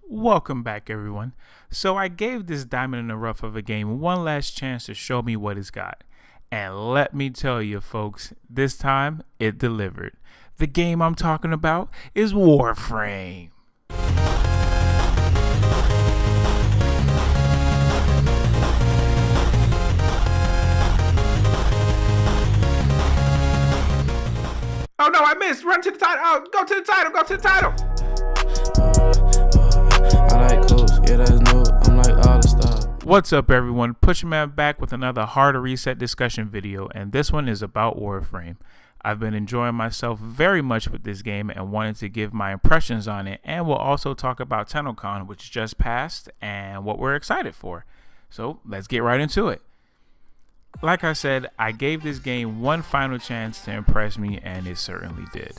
Welcome back, everyone. So I gave this diamond in the rough of a game one last chance to show me what it's got. And let me tell you, folks, this time it delivered. The game I'm talking about is Warframe. Oh no, I missed. Run to the title. Oh, go to the title. Go to the title. I like coach, yeah, that's no, I'm like all the stars. What's up, everyone? Pushman back with another hard to reset discussion video, and this one is about Warframe. I've been enjoying myself very much with this game and wanted to give my impressions on it, and we'll also talk about TennoCon, which just passed, and what we're excited for. So let's get right into it. Like I said, I gave this game one final chance to impress me, and it certainly did.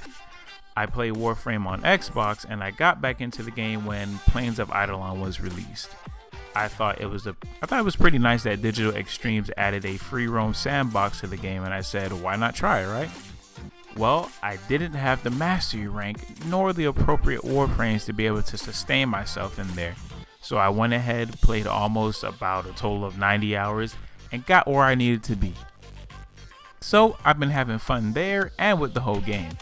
I played Warframe on Xbox, and I got back into the game when Plains of Eidolon was released. I thought it was pretty nice that Digital Extremes added a free roam sandbox to the game, and I said, why not try it, right? Well, I didn't have the mastery rank nor the appropriate Warframes to be able to sustain myself in there. So I went ahead, played almost about a total of 90 hours, and got where I needed to be. So I've been having fun there and with the whole game.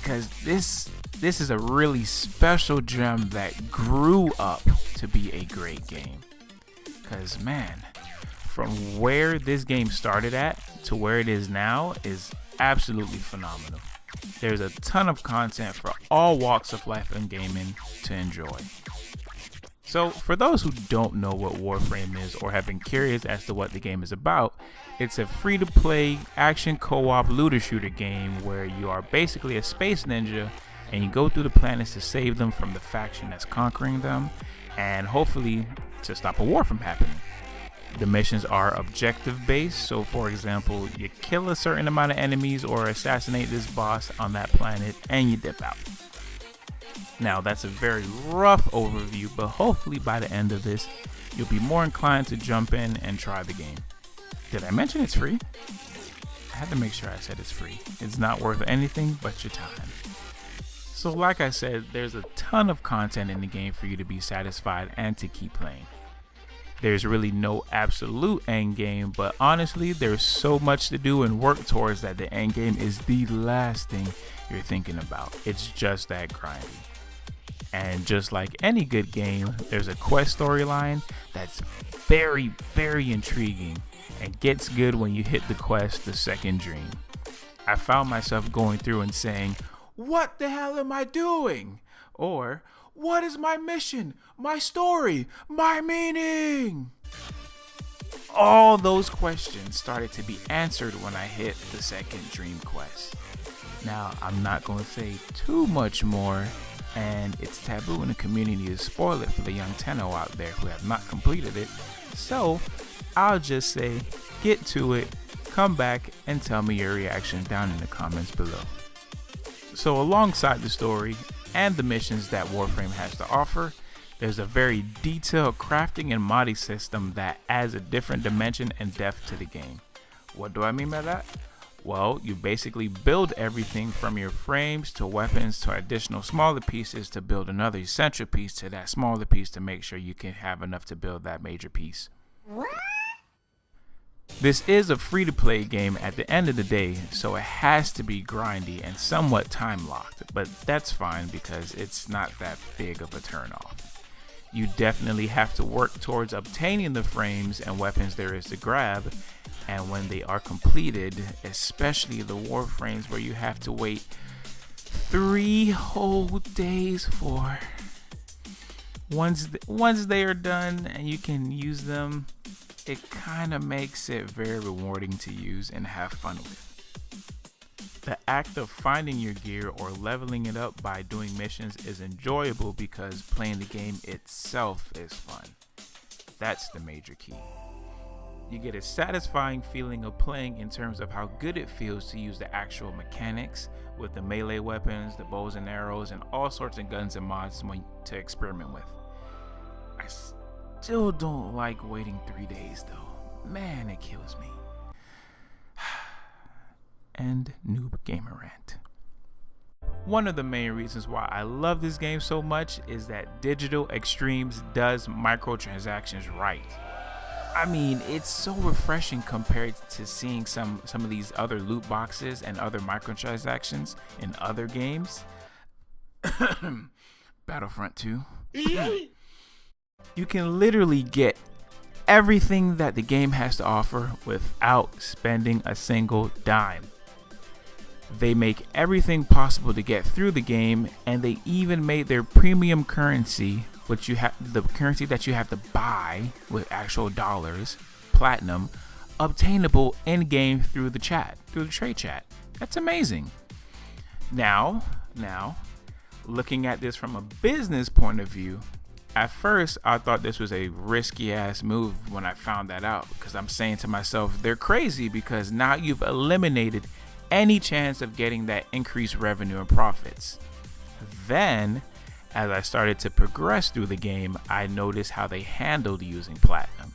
Because this is a really special gem that grew up to be a great game. Because man, from where this game started at to where it is now is absolutely phenomenal. There's a ton of content for all walks of life and gaming to enjoy. So for those who don't know what Warframe is or have been curious as to what the game is about, it's a free-to-play action co-op looter shooter game where you are basically a space ninja and you go through the planets to save them from the faction that's conquering them and hopefully to stop a war from happening. The missions are objective based, so for example, you kill a certain amount of enemies or assassinate this boss on that planet and you dip out. Now that's a very rough overview, but hopefully by the end of this, you'll be more inclined to jump in and try the game. Did I mention it's free? I had to make sure I said it's free. It's not worth anything but your time. So like I said, there's a ton of content in the game for you to be satisfied and to keep playing. There's really no absolute end game, but honestly, there's so much to do and work towards that the end game is the last thing you're thinking about. It's just that grindy. And just like any good game, there's a quest storyline that's very, very intriguing and gets good when you hit the quest, The Second Dream. I found myself going through and saying, what the hell am I doing? Or, what is my mission, my story, my meaning? All those questions started to be answered when I hit the Second Dream quest. Now, I'm not going to say too much more, and it's taboo in the community to spoil it for the young Tenno out there who have not completed it. So, I'll just say, get to it, come back, and tell me your reaction down in the comments below. So alongside the story and the missions that Warframe has to offer, there's a very detailed crafting and modding system that adds a different dimension and depth to the game. What do I mean by that? Well, you basically build everything from your frames to weapons to additional smaller pieces to build another essential piece to that smaller piece to make sure you can have enough to build that major piece. This is a free-to-play game at the end of the day, so it has to be grindy and somewhat time-locked, but that's fine because it's not that big of a turn-off. You definitely have to work towards obtaining the frames and weapons there is to grab, and when they are completed, especially the Warframes where you have to wait 3 whole days for, once they are done and you can use them, it kind of makes it very rewarding to use and have fun with. The act of finding your gear or leveling it up by doing missions is enjoyable because playing the game itself is fun. That's the major key. You get a satisfying feeling of playing in terms of how good it feels to use the actual mechanics with the melee weapons, the bows and arrows, and all sorts of guns and mods to experiment with. I still don't like waiting 3 days though. Man, it kills me. End noob gamer rant. One of the main reasons why I love this game so much is that Digital Extremes does microtransactions right. I mean, it's so refreshing compared to seeing some of these other loot boxes and other microtransactions in other games. Battlefront 2. You can literally get everything that the game has to offer without spending a single dime. They make everything possible to get through the game, and they even made their premium currency, which the currency that you have to buy with actual dollars, platinum, obtainable in game through the trade chat. That's amazing. Now, looking at this from a business point of view, at first I thought this was a risky ass move when I found that out, because I'm saying to myself, they're crazy, because now you've eliminated any chance of getting that increased revenue and profits. Then, as I started to progress through the game, I noticed how they handled using platinum.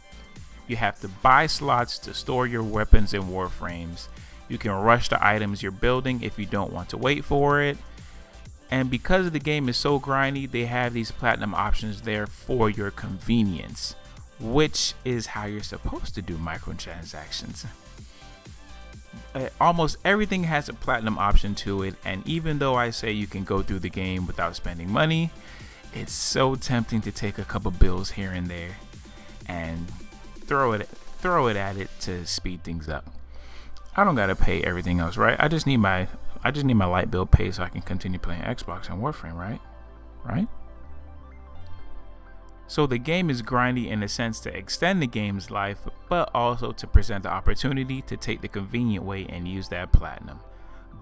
You have to buy slots to store your weapons in Warframes. You can rush the items you're building if you don't want to wait for it. And because the game is so grindy, they have these platinum options there for your convenience, which is how you're supposed to do microtransactions. Almost everything has a platinum option to it, and even though I say you can go through the game without spending money, it's so tempting to take a couple bills here and there and throw it at it to speed things up. I don't gotta pay everything else, right? I just need my light bill paid so I can continue playing Xbox and Warframe, right? So the game is grindy in a sense to extend the game's life, but also to present the opportunity to take the convenient way and use that platinum.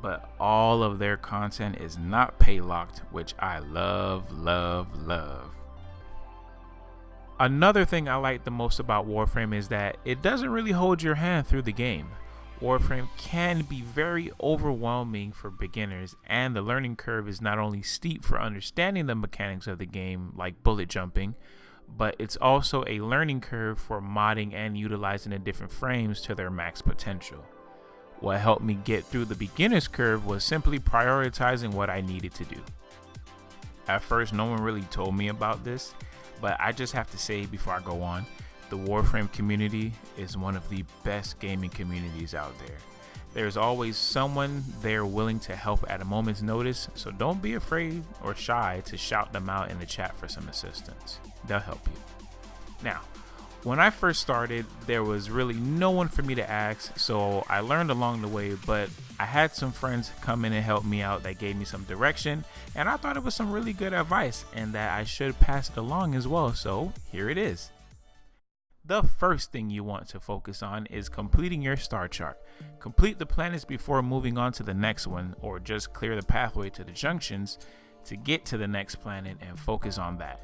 But all of their content is not pay locked, which I love. Another thing I like the most about Warframe is that it doesn't really hold your hand through the game. Warframe can be very overwhelming for beginners, and the learning curve is not only steep for understanding the mechanics of the game, like bullet jumping, but it's also a learning curve for modding and utilizing the different frames to their max potential. What helped me get through the beginner's curve was simply prioritizing what I needed to do. At first, no one really told me about this, but I just have to say before I go on, the Warframe community is one of the best gaming communities out there. There's always someone there willing to help at a moment's notice, so don't be afraid or shy to shout them out in the chat for some assistance. They'll help you. Now, when I first started, there was really no one for me to ask, so I learned along the way, but I had some friends come in and help me out that gave me some direction, and I thought it was some really good advice and that I should pass it along as well, so here it is. The first thing you want to focus on is completing your star chart. Complete the planets before moving on to the next one, or just clear the pathway to the junctions to get to the next planet and focus on that.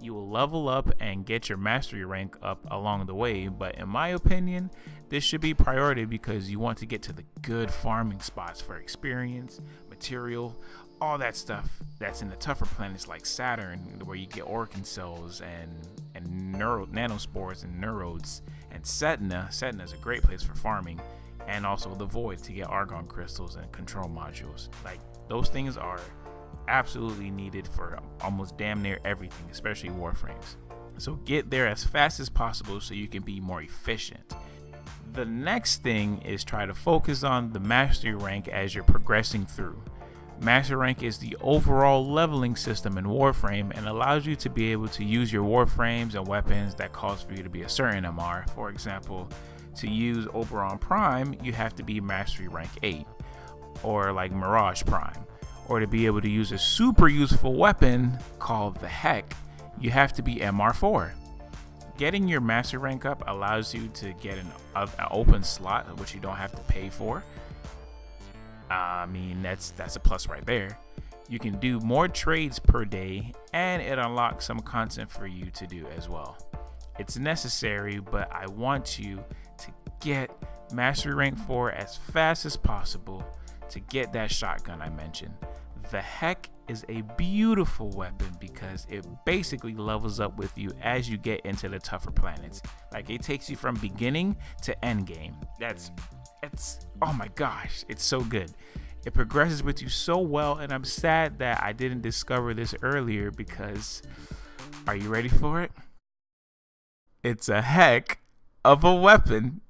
You will level up and get your mastery rank up along the way, but in my opinion, this should be priority because you want to get to the good farming spots for experience, material, all that stuff that's in the tougher planets like Saturn, where you get organ cells and nanospores and neurodes, and Setna is a great place for farming, and also the Void to get argon crystals and control modules. Like, those things are absolutely needed for almost damn near everything, especially Warframes. So get there as fast as possible so you can be more efficient. The next thing is try to focus on the mastery rank as you're progressing through. Master rank is the overall leveling system in Warframe and allows you to be able to use your Warframes and weapons that calls for you to be a certain MR. For example, to use Oberon Prime, you have to be mastery rank 8, or like Mirage Prime. Or to be able to use a super useful weapon called the Heck, you have to be MR4. Getting your master rank up allows you to get an open slot, which you don't have to pay for. I mean, that's a plus right there. You can do more trades per day, and it unlocks some content for you to do as well. It's necessary, but I want you to get mastery rank 4 as fast as possible to get that shotgun I mentioned. The Heck is a beautiful weapon because it basically levels up with you as you get into the tougher planets. Like, it takes you from beginning to end game. It's oh my gosh, it's so good. It progresses with you so well, and I'm sad that I didn't discover this earlier because, are you ready for it? It's a heck of a weapon.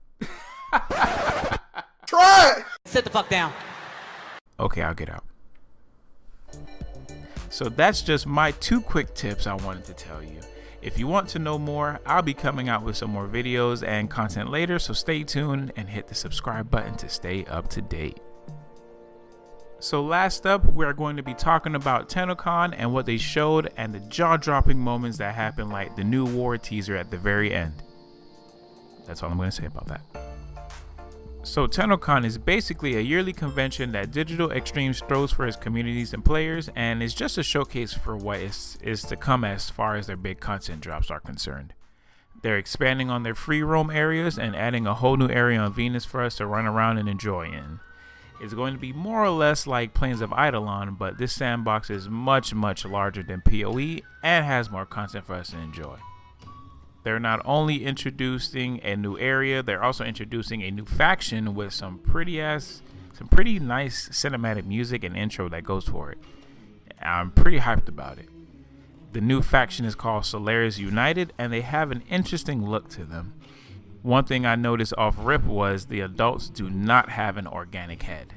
Try it! Sit the fuck down. Okay, I'll get out. So that's just my 2 quick tips I wanted to tell you. If you want to know more, I'll be coming out with some more videos and content later, so stay tuned and hit the subscribe button to stay up to date. So last up, we're going to be talking about TennoCon and what they showed and the jaw-dropping moments that happened, like the new war teaser at the very end. That's all I'm going to say about that. So TennoCon is basically a yearly convention that Digital Extremes throws for its communities and players, and is just a showcase for what is to come as far as their big content drops are concerned. They're expanding on their free roam areas and adding a whole new area on Venus for us to run around and enjoy in. It's going to be more or less like Plains of Eidolon, but this sandbox is much larger than PoE and has more content for us to enjoy. They're not only introducing a new area, they're also introducing a new faction with some pretty nice cinematic music and intro that goes for it. I'm pretty hyped about it. The new faction is called Solaris United, and they have an interesting look to them. One thing I noticed off rip was the adults do not have an organic head.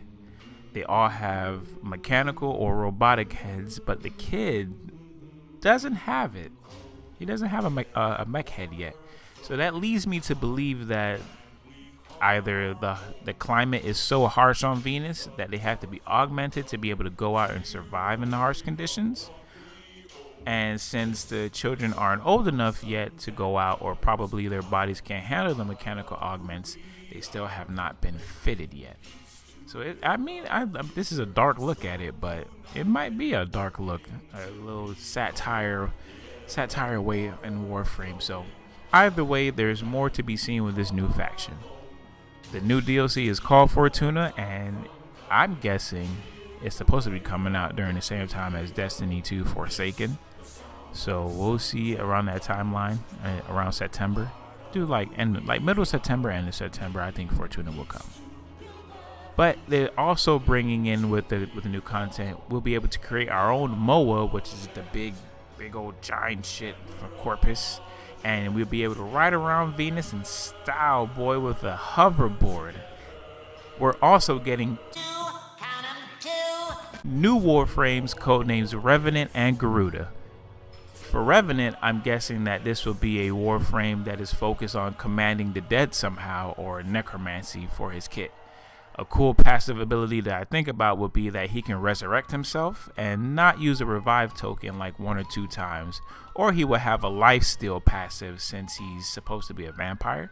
They all have mechanical or robotic heads, but the kid doesn't have it. He doesn't have a mech head yet. So that leads me to believe that either the climate is so harsh on Venus that they have to be augmented to be able to go out and survive in the harsh conditions. And since the children aren't old enough yet to go out, or probably their bodies can't handle the mechanical augments, they still have not been fitted yet. So this is a dark look at it, but it might be a dark look, a little satire way in Warframe. So either way, there's more to be seen with this new faction. The new DLC is called Fortuna, and I'm guessing it's supposed to be coming out during the same time as Destiny 2 Forsaken. So we'll see around that timeline, around September. Do like middle of September, end of September, I think Fortuna will come. But they're also bringing in with the new content, we'll be able to create our own MOA, which is the big old giant shit from Corpus, and we'll be able to ride around Venus in style, boy, with a hoverboard. We're also getting new Warframes, codenames Revenant and Garuda. For Revenant, I'm guessing that this will be a Warframe that is focused on commanding the dead somehow, or necromancy for his kit. A cool passive ability that I think about would be that he can resurrect himself and not use a revive token like 1 or 2 times, or he will have a lifesteal passive since he's supposed to be a vampire,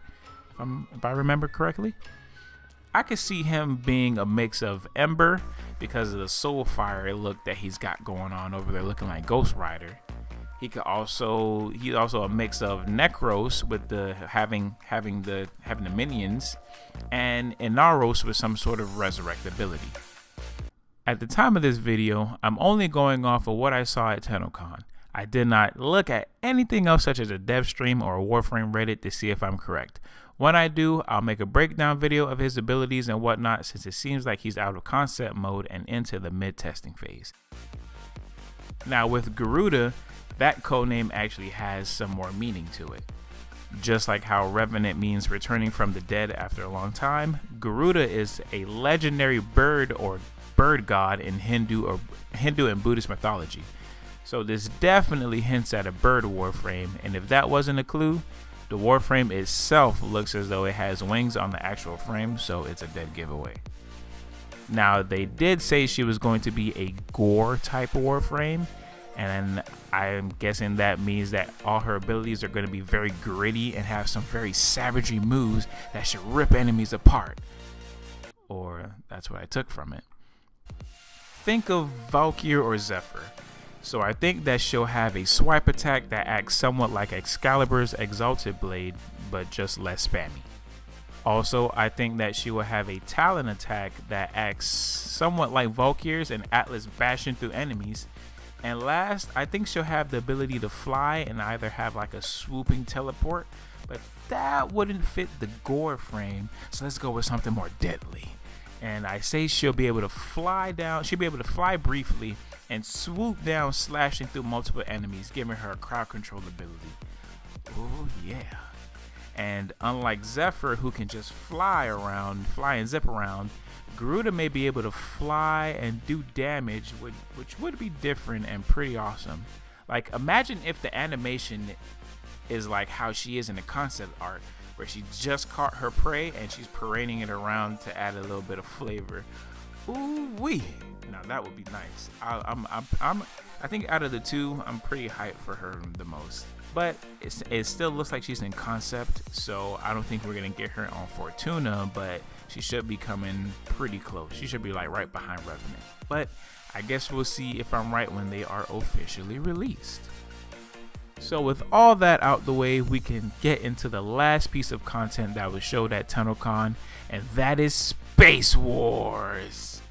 if I remember correctly. I could see him being a mix of Ember because of the soul fire look that he's got going on over there, looking like Ghost Rider. He's also a mix of Necros with the having the minions, and Inaros with some sort of resurrect ability. At the time of this video, I'm only going off of what I saw at TennoCon. I did not look at anything else such as a dev stream or a Warframe Reddit to see if I'm correct. When I do, I'll make a breakdown video of his abilities and whatnot, since it seems like he's out of concept mode and into the mid-testing phase. Now with Garuda, that codename actually has some more meaning to it. Just like how Revenant means returning from the dead after a long time, Garuda is a legendary bird or bird god in Hindu and Buddhist mythology. So this definitely hints at a bird Warframe, and if that wasn't a clue, the Warframe itself looks as though it has wings on the actual frame, so it's a dead giveaway. Now they did say she was going to be a gore type Warframe, and I'm guessing that means that all her abilities are going to be very gritty and have some very savagery moves that should rip enemies apart. Or that's what I took from it. Think of Valkyr or Zephyr. So I think that she'll have a swipe attack that acts somewhat like Excalibur's Exalted Blade, but just less spammy. Also, I think that she will have a Talon attack that acts somewhat like Valkyr's and Atlas bashing through enemies. And last, I think she'll have the ability to fly and either have like a swooping teleport, but that wouldn't fit the gore frame, so let's go with something more deadly. And I say she'll be able to fly down. She'll be able to fly briefly and swoop down, slashing through multiple enemies, giving her a crowd control ability. Oh yeah. And unlike Zephyr, who can just fly and zip around, Garuda may be able to fly and do damage, which would be different and pretty awesome. Like, imagine if the animation is like how she is in the concept art, where she just caught her prey and she's parading it around to add a little bit of flavor. Ooh wee! Now that would be nice. I think out of the two, I'm pretty hyped for her the most. But it still looks like she's in concept, so I don't think we're gonna get her on Fortuna, but she should be coming pretty close. She should be like right behind Revenant. But I guess we'll see if I'm right when they are officially released. So with all that out the way, we can get into the last piece of content that was showed at TennoCon, and that is Space Wars.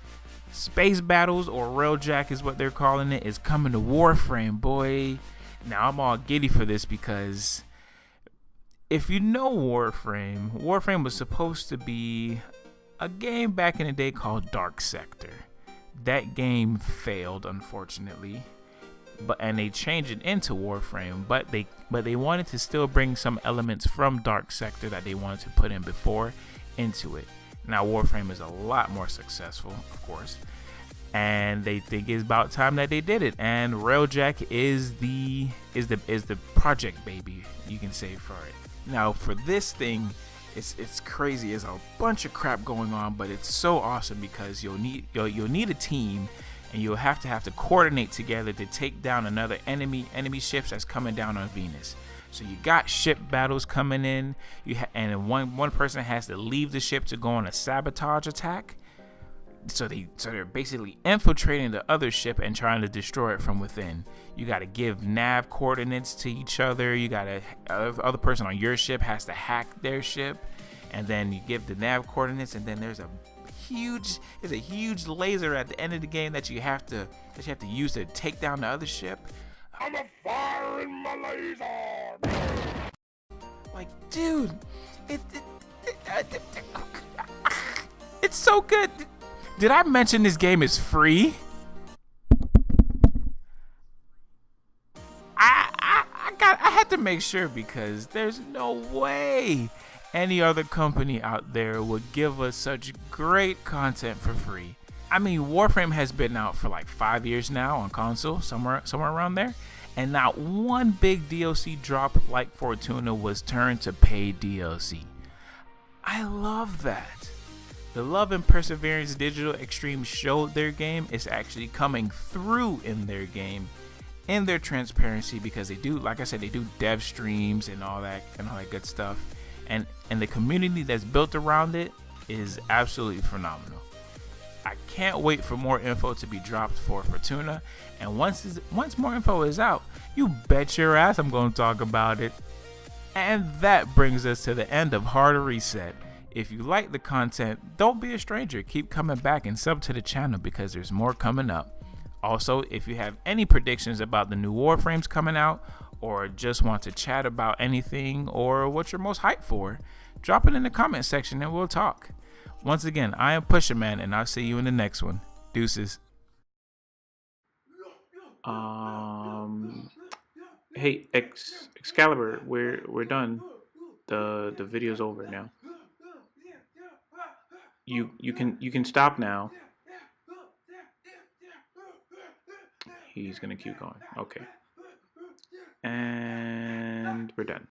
Space Battles, or Railjack is what they're calling it, is coming to Warframe, boy. Now I'm all giddy for this because if you know Warframe was supposed to be a game back in the day called Dark Sector. That game failed, unfortunately. And they changed it into Warframe, but they wanted to still bring some elements from Dark Sector that they wanted to put in before into it. Now Warframe is a lot more successful, of course, and they think it's about time that they did it. And Railjack is the project baby, you can say, for it. Now for this thing, it's crazy. There's a bunch of crap going on, but it's so awesome because you'll need a team. And you'll have to coordinate together to take down another enemy ships that's coming down on Venus. So you got ship battles coming in. And one person has to leave the ship to go on a sabotage attack. So they're basically infiltrating the other ship and trying to destroy it from within. You got to give nav coordinates to each other. You got to other person on your ship has to hack their ship, and then you give the nav coordinates, and then there's a huge laser at the end of the game that you have to use to take down the other ship. I'm a firing my laser. Like, dude, it's so good. Did I mention this game is free? I had to make sure because there's no way any other company out there would give us such great content for free. I mean, Warframe has been out for like 5 years now on console, somewhere around there, and not one big DLC drop like Fortuna was turned to paid DLC. I love that. The Love and Perseverance Digital Extreme showed their game is actually coming through in their game, in their transparency, because they do, like I said, they do dev streams and all that good stuff. And the community that's built around it is absolutely phenomenal. I can't wait for more info to be dropped for Fortuna. And once more info is out, you bet your ass I'm going to talk about it. And that brings us to the end of Hard Reset. If you like the content, don't be a stranger. Keep coming back and sub to the channel because there's more coming up. Also, if you have any predictions about the new Warframes coming out, or just want to chat about anything, or what you're most hyped for, drop it in the comment section and we'll talk. Once again, I am Pusher Man, and I'll see you in the next one. Deuces. Hey, Excalibur, we're done. The video's over now. You can stop now. He's gonna keep going. Okay. And we're done.